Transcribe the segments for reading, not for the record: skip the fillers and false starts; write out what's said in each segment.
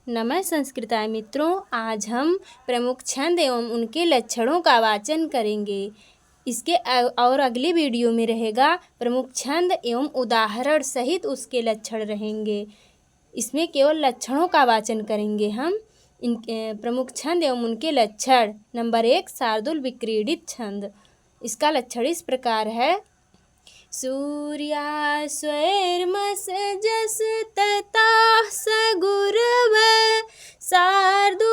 नमः संस्कृताय मित्रों, आज हम प्रमुख छंद एवं उनके लक्षणों का वाचन करेंगे। इसके और अगली वीडियो में रहेगा प्रमुख छंद एवं उदाहरण सहित उसके लक्षण रहेंगे। इसमें केवल लक्षणों का वाचन करेंगे हम। इनके प्रमुख छंद एवं उनके लक्षण। नंबर 1, शार्दूल विक्रीडित छंद। इसका लक्षण इस प्रकार है। सूर्यास्वैर्मसजस्तता सगुरव शार्दूलविक्रीडितं।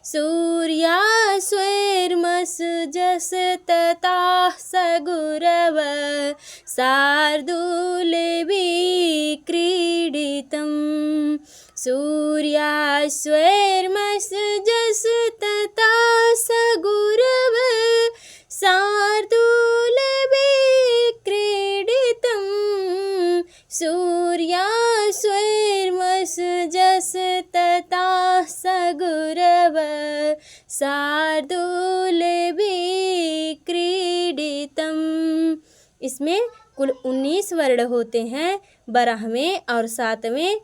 सूर्यास्वैर्मसजस्तता सगुरव शार्दूलविक्रीडितं। सूर्यास्वैर्मसजस्तता सगुरव शार्दूलविक्रीडितं। सूर्यास्वैर्मसजस्तता सगुरव शार्दूलविक्रीडितं। इसमें कुल 19 वर्ण होते हैं। 12वें और 7वें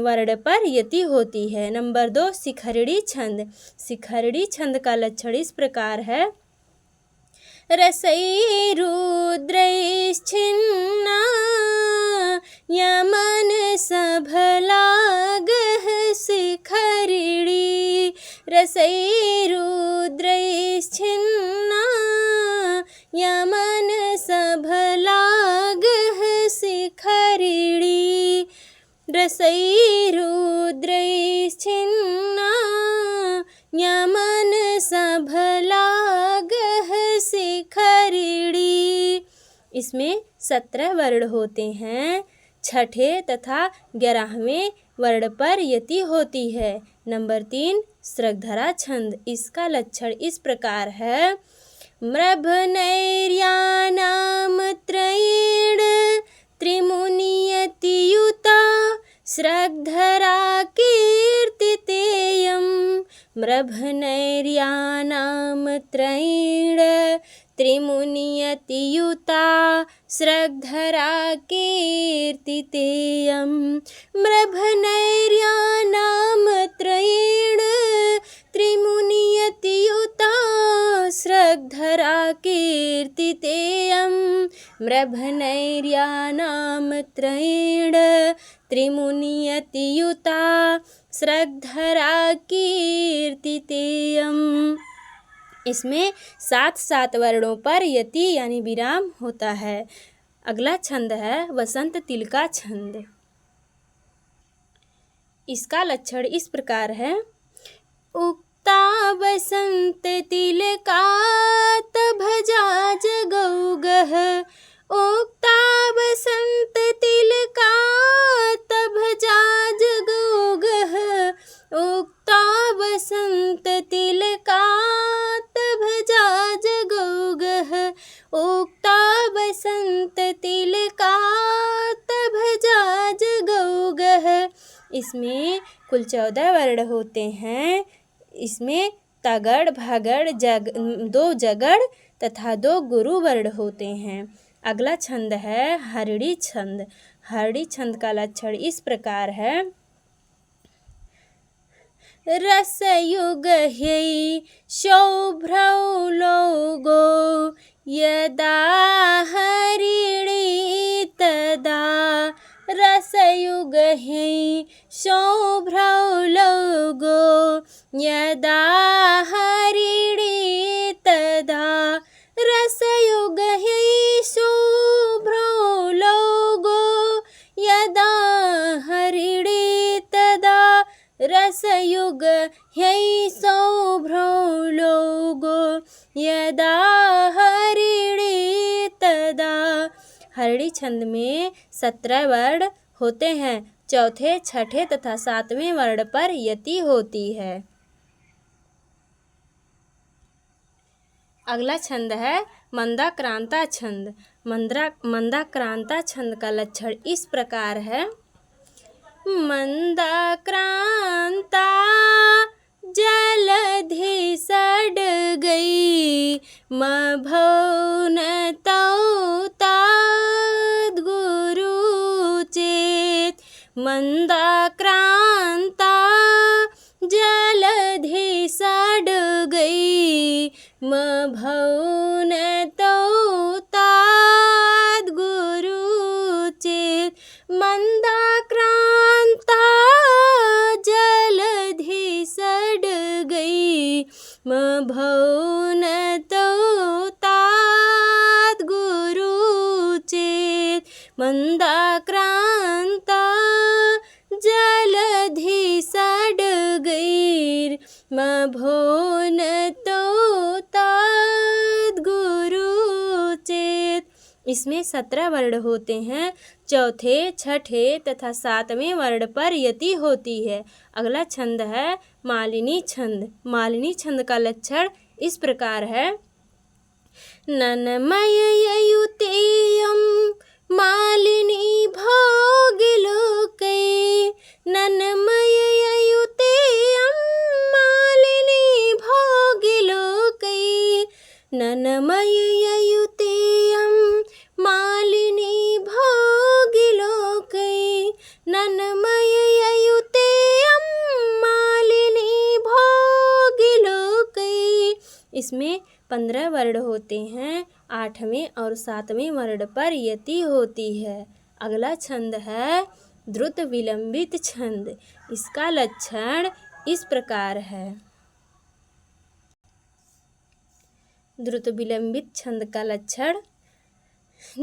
वर्ण पर यति होती है। नंबर 2, शिखरड़ी छंद। शिखरड़ी छंद का लक्षण इस प्रकार है। रसैरुद्रैश्छिन्ना यमन सभलागः शिखरिणी। रसैरुद्रैश्छिन्ना यमन सभलागः शिखरिणी। रसैरुद्रैश्छिन्ना यमन सभलागः शिखरिणी। इसमें 17 वर्ण होते हैं। 6ठे तथा 11वें वर्ण पर यति होती है। नंबर 3, श्रगधरा छंद। इसका लक्षण इस प्रकार है। म्रभनैर्यानाम त्रयेण त्रिमुनियतियुता श्रगधरा कीर्तितेयं। म्रभनैर्यानाम त्रयेण त्रिमुनियतियुता श्रगधरा कीर्तितेयं। म्रभनैर्यानाम त्रयेण त्रिमुनियतियुता श्रगधरा कीर्तितेयं। म्रभनैर्यानाम त्रयेण त्रिमुनियतियुता श्रगधरा कीर्तितेयं। इसमें 7 वर्णों पर यति यानी विराम होता है। अगला छंद है वसंत तिलका छंद। इसका लक्षण इस प्रकार है। उक्ता वसंत तिलकात् भजा जगौगः। उक्ता वसंत तिलकात् भजा जगौगः। उक्ता वसंत तिलकात् भजा जगौगः। उक्ता वसंत तिलकात् भजा जगौगः। इसमें कुल 14 वर्ण होते हैं। इसमें तगड़, भागड़, 2 जगड़ तथा 2 गुरु वर्ण होते हैं। अगला छंद है हरिणी छंद। हरिणी छंद का लक्षण इस प्रकार है। रसयुगह्यै शोभ्रौ लोगो यदा हरिणी तदा। रसयुगह्यै शोभ्रौ लोगो यदा हरिणी तदा। रसयुगह्यै शोभ्रौ लोगो यदा हरिणी तदा। रसयुगह्यै शोभ्रौ लोगो यदा हरिणी तदा। हरिणी छंद में 17 वर्ण होते हैं। 4थे, 6ठे तथा 7वें वर्ण पर यति होती है। अगला छंद है मंदाक्रांता छंद। मंदाक्रांता छंद का लक्षण इस प्रकार है। मंदाक्रांता जलधि सड गई मभौन तौ तात गुरु चे। मंदाक्रांता जलधि सडगई मभौनतो तात गुरुचित मंदाक्रांता जलधि सडगई मभौनतो तात गुरुचित मंदाक्रांता जलधि सडगैर मभौनतो तात गुरुचित। इसमें 17 वर्ण होते हैं। चौथे, छठे तथा 7वें वर्ण पर यति होती है। अगला छंद है मालिनी छंद। मालिनी छंद का लक्षण इस प्रकार है। ननमययुतेयं मालिनी भोगिलोकै ननमययुतेयं मालिनी भोगिलोकै ननमययुतेयं मालिनी भोगिलोकै ननमययुतेयं मालिनी भोगिलोकै। इसमें 15 वर्ण होते हैं। 8वें और 7वें वर्ण पर यति होती है। अगला छंद है द्रुत विलंबित छंद। इसका लक्षण इस प्रकार है। द्रुत विलंबित छंद का लक्षण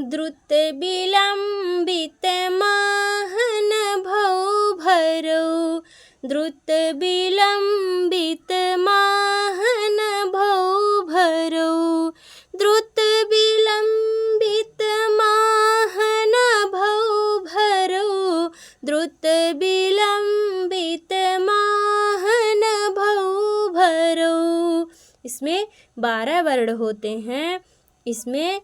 द्रुत विलंबित माहन भौ भरौ द्रुत विलंबित माहन भौ भरौ द्रुत विलंबित माहन भौ भरौ द्रुत विलंबित माहन भौ भरौ। इसमें 12 वर्ण होते हैं। इसमें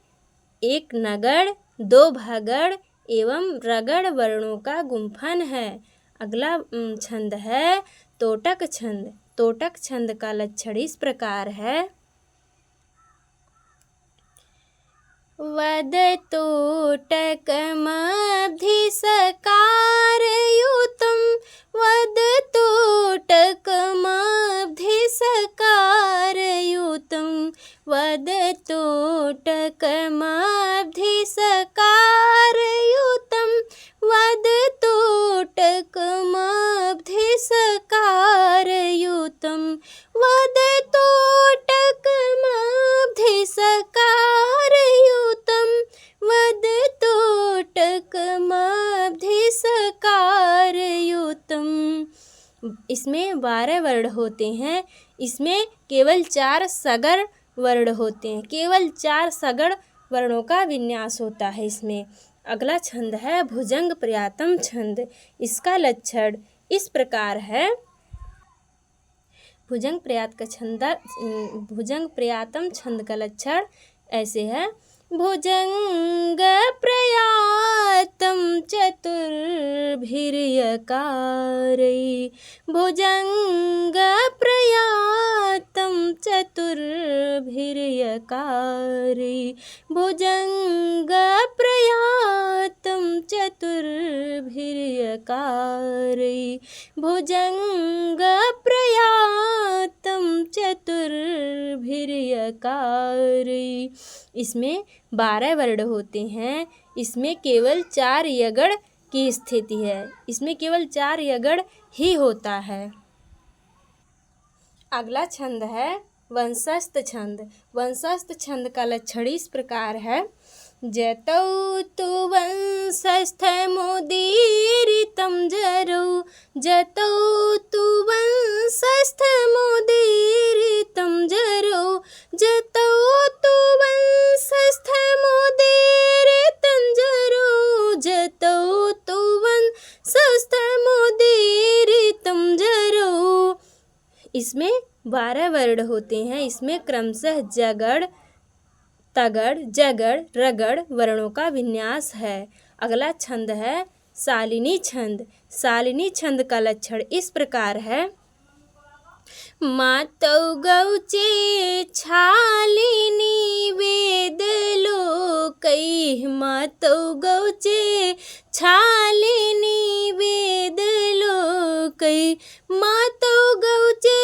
1 नगड़, 2 भगड़ एवं रगड़ वर्णों का गुंफन है। अगला छंद है तोटक छंद। तोटक छंद का लक्षण इस प्रकार है। वदतोटकमब्धिसकारयुतं वदतोटकमब्धिसकारयुतं वदतोटकमब्धिसकारयुतं वदतोटकमब्धिसकारयुतं वदतोटकमब्धिसकारयुतं वदतोटकमब्धिसकारयुतं। इसमें 12 वर्ण होते हैं। इसमें केवल 4 सगड़ वर्ण होते हैं। केवल 4 सगड़ वर्णों का विन्यास होता है इसमें। अगला छंद है भुजंग प्रयातम छंद। इसका लक्षण इस प्रकार है। भुजंग प्रयातम छंद का लक्षण ऐसे है। भुजंग प्रयातम चतुर्भिर्यकारै भुजंग प्रयातम चतुर्भिर्यकारै भुजंग प्रयातम चतुर्भिर्यकारै भुजंग प्रयातम चतुर्भिर्यकारै। इसमें 12 वर्ण होते हैं। इसमें केवल 4 यगड़ की स्थिति है। इसमें केवल 4 यगड़ ही होता है। अगला छंद है वंशस्थ छंद। वंशस्थ छंद का लक्षण इस प्रकार है। जतौ तु वंशस्थमुदीरितं जरौ जतौ तु वंशस्थमुदीरितं जरौ जतौ तु वंशस्थमुदीरितं जरौ जतौ तु वंशस्थमुदीरितं जरौ। इसमें 12 वर्ण होते हैं। इसमें क्रमशः जगड़, तगड़, जगड़, रगड़ वर्णों का विन्यास है। अगला छंद है शालिनी छंद। शालिनी छंद का लक्षण इस प्रकार है। मातौ गौचे छालिनी वेदलोकैः मातौ गौचे छालिनी लोकै मातौ गौचे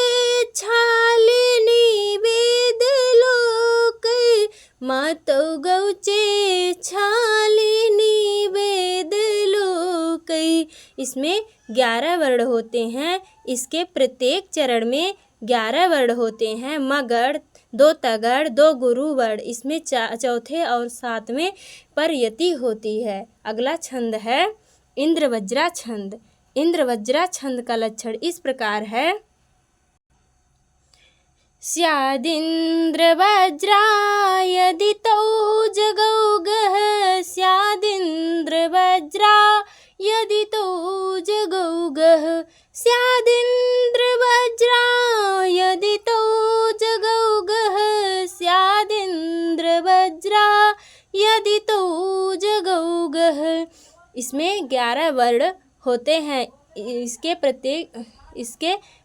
छालिनी वेद लोकै मातौ गौचे छालिनी वेद लोकै। इसमें 11 वर्ण होते हैं। इसके प्रत्येक चरण में 11 वर्ण होते हैं। मगड़, 2 तगड़, 2 गुरु वर्ण। इसमें चौथे और 7वें पर यति होती है। अगला छंद है इंद्रवज्रा छंद। इंद्रवज्रा छंद का लक्षण इस प्रकार है। स्यादिन्द्रवज्रा यदि तौ जगौगः स्यादिन्द्रवज्रा यदि तौ जगौगः स्यादिन्द्रवज्रा यदि तौ जगौगः स्यादिन्द्रवज्रा यदि तौ जगौगः। इसमें 11 वर्ण होते हैं। इसके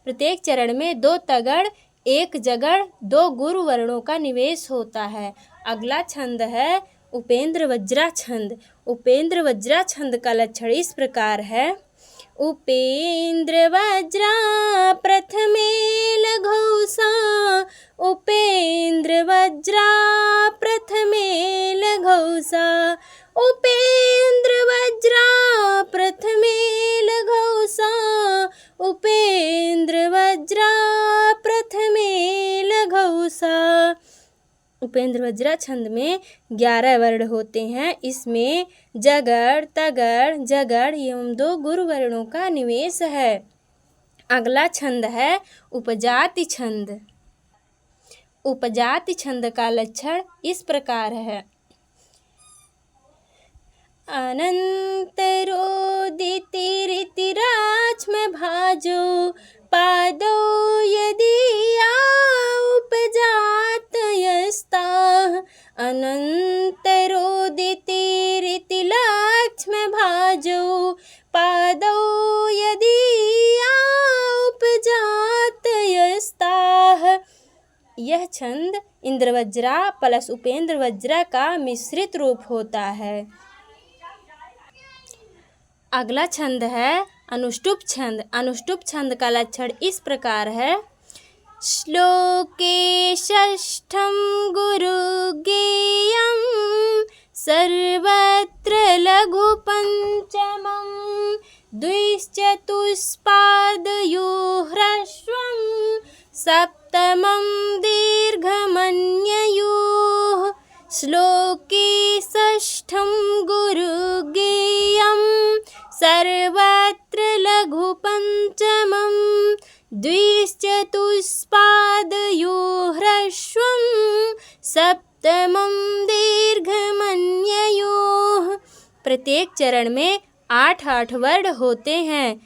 प्रत्येक चरण में 2 तगड़, 1 जगड़, 2 गुरु वर्णों का निवेश होता है। अगला छंद है उपेन्द्रवज्रा छंद। उपेन्द्रवज्रा छंद का लक्षण इस प्रकार है। उपेन्द्रवज्रा प्रथमे लघौसा उपेन्द्रवज्रा प्रथमे लघौसा उपेन्द्रवज्रा प्रथमे लघौसा उपेन्द्रवज्रा प्रथमे लघौसा। उपेन्द्रवज्रा छंद में 11 वर्ण होते हैं। इसमें जगड़, तगड़, जगड़ एवं 2 गुरु वर्णों का निवेश है। अगला छंद है उपजाति छंद। उपजाति छंद का लक्षण इस प्रकार है। अनन्तरोदितिरितिराच्म भाजो पादौ यदि उपजातयस्ताः अनन्तरोदितिरितिलाक्ष्म भाजो पादौ यदि उपजातयस्ताः। यह छंद इंद्रवज्रा प्लस उपेन्द्रवज्रा का मिश्रित रूप होता है। अगला छंद है अनुष्टुप छंद। अनुष्टुप छंद का लक्षण इस प्रकार है। श्लोके षष्ठं गुरुज्ञेयं सर्वत्र लघु पंचमं द्विश्चतुष्पादयो ह्रस्वं सप्तमं दीर्घमन्ययोः। श्लोके षष्ठं गुरुज्ञेयं सर्वत्र लघु पंचमं द्विश्चतुष्पादयो ह्रस्वं सप्तमं दीर्घमन्ययोः। प्रत्येक चरण में 8 वर्ण होते हैं।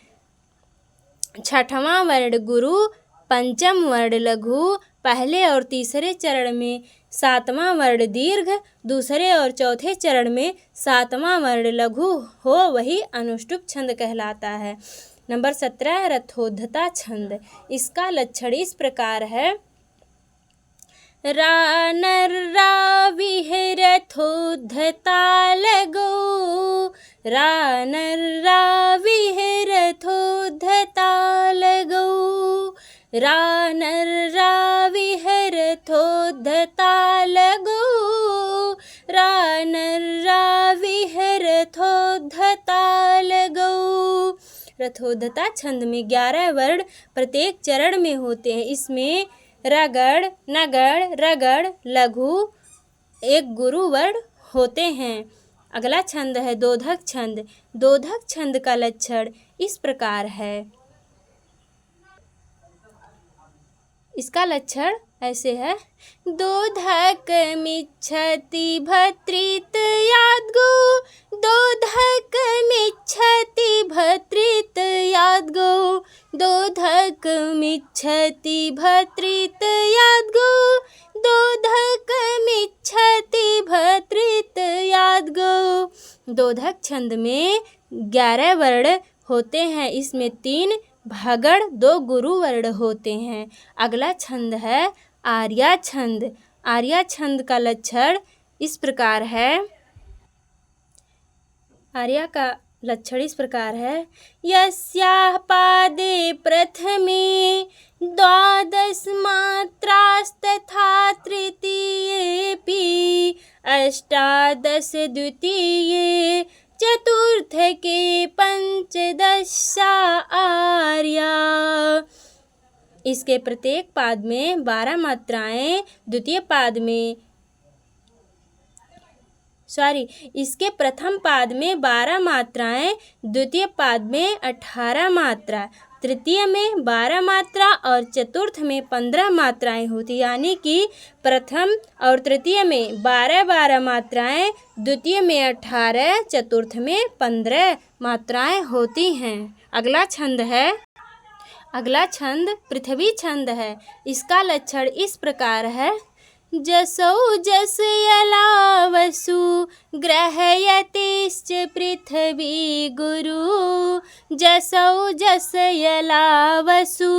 छठवां वर्ण गुरु, पंचम वर्ण लघु, पहले और तीसरे चरण में 7वां वर्ण दीर्घ, दूसरे और चौथे चरण में 7वां वर्ण लघु हो वही अनुष्टुप छंद कहलाता है। नंबर 17 रथोद्धता छंद। इसका लक्षण इस प्रकार है। रानर्राविहरथोद्धता लगौ रानर्राविहरथोद्धता लगौ रानर्राविहरथोद्धता लगौ रानर्राविहरथोद्धता लगौ। रथोद्धता छंद में 11 वर्ण प्रत्येक चरण में होते हैं। इसमें रगड़, नगड़, रगड़, लघु, 1 गुरु वर्ण होते हैं। अगला छंद है दोधक छंद। दोधक छंद का लक्षण इस प्रकार है। इसका लक्षण ऐसे है। दोधकमिच्छति भर्तृतयाद्गो दोधकमिच्छति भर्तृतयाद्गो दोधकमिच्छति भर्तृतयाद्गो दोधकमिच्छति भर्तृतयाद्गो। दोधक छंद में 11 वर्ण होते हैं। इसमें 3 भगड़, 2 गुरु वर्ण होते हैं। अगला छंद है आर्या छंद। आर्या छंद का लक्षण इस प्रकार है। आर्या का लक्षण इस प्रकार है। यस्याः पादे प्रथमे द्वादश मात्रास्तथा तृतीयेऽपि अष्टादश द्वितीये चतुर्थके पंचदशा आर्या। इसके प्रत्येक पाद में 12 मात्राएं, इसके प्रथम पाद में 12 मात्राएं, द्वितीय पाद में 18 मात्रा, तृतीय में 12 मात्रा और चतुर्थ में 15 मात्राएं होती, यानी कि प्रथम और तृतीय में 12 मात्राएं, द्वितीय में 18, चतुर्थ में 15 मात्राएं होती हैं। अगला छंद पृथ्वी छंद है। इसका लक्षण इस प्रकार है। जसौ जसयलावसु ग्रहयतिश्च पृथ्वी गुरु। जसौ जसयलावसु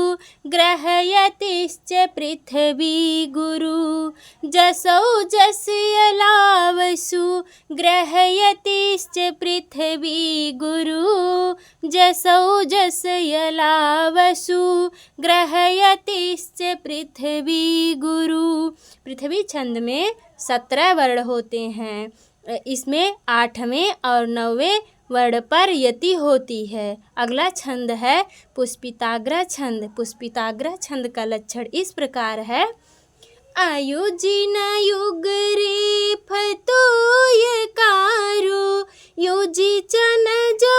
ग्रहयतिश्च पृथ्वी गुरु। जसौ जसयलावसु ग्रहयतिश्च पृथ्वी गुरु। जसौ जसयलावसु ग्रहयतिश्च पृथ्वी गुरु। पृथ्वी छंद में 17 वर्ण होते हैं। इसमें 8वें और 9वें वर्ण पर यति होती है। अगला छंद है पुष्पिताग्र छंद। पुष्पिताग्र छंद का लक्षण इस प्रकार है। आयुजिन युगरे फतोयकारो युजिचन जो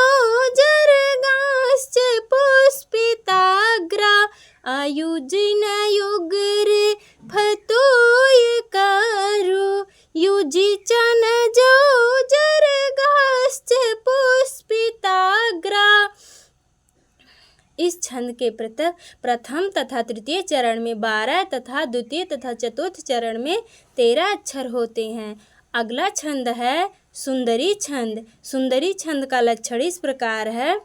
जरगाश्च पुष्पिताग्रा। आयुजिन युगरे फतोयकारो युजिचन जो जरगाश्च पुष्पिताग्रा। इस छंद के प्रथम तथा तृतीय चरण में 12 तथा द्वितीय तथा चतुर्थ चरण में 13 अक्षर होते हैं। अगला छंद है सुंदरी छंद। सुंदरी छंद का लक्षण इस प्रकार है।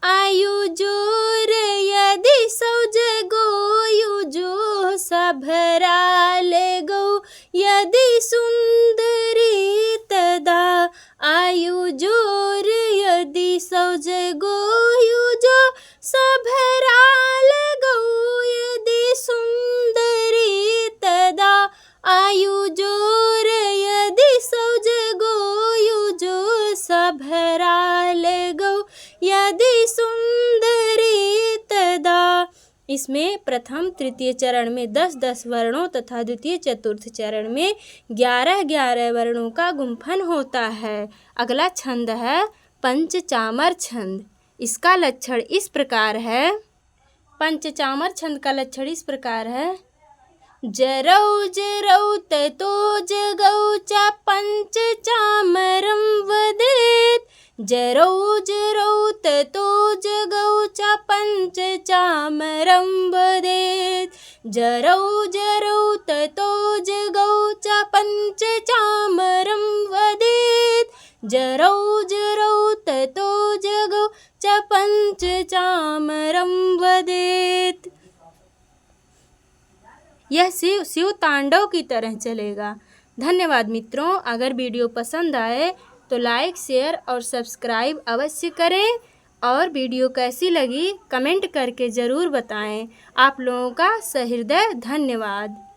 आयुजोर यदि सौजगो युजो सभराल गो यदि सुंदरी तदा। आयुजोर यदि सौजगो युजो सभराल गो यदि सुंदरी तदा। आयुजोर यदि सौजगो युजो सभराल गो यदि सुंदरी तदा। इसमें प्रथम तृतीय चरण में 10-10 वर्णों तथा द्वितीय चतुर्थ चरण में 11-11 वर्णों का गुंफन होता है। अगला छंद है पंचचामर छंद। इसका लक्षण इस प्रकार है। पंचचामर छंद का लक्षण इस प्रकार है। जरौ जरौ ततो जगौ च पंचचामरं वदेत्। जरौ जरौ ततो जगौ च पंचचामरं वदेत्। जरौ जरौ ततो जगौ च पंचचामरं वदेत्। जरौ जरौ ततो जगौ च पंचचामरं वदेत्। यह शिव तांडव की तरह चलेगा। धन्यवाद मित्रों। अगर वीडियो पसंद आए तो लाइक, शेयर और सब्सक्राइब अवश्य करें और वीडियो कैसी लगी कमेंट करके ज़रूर बताएं। आप लोगों का सहृदय धन्यवाद।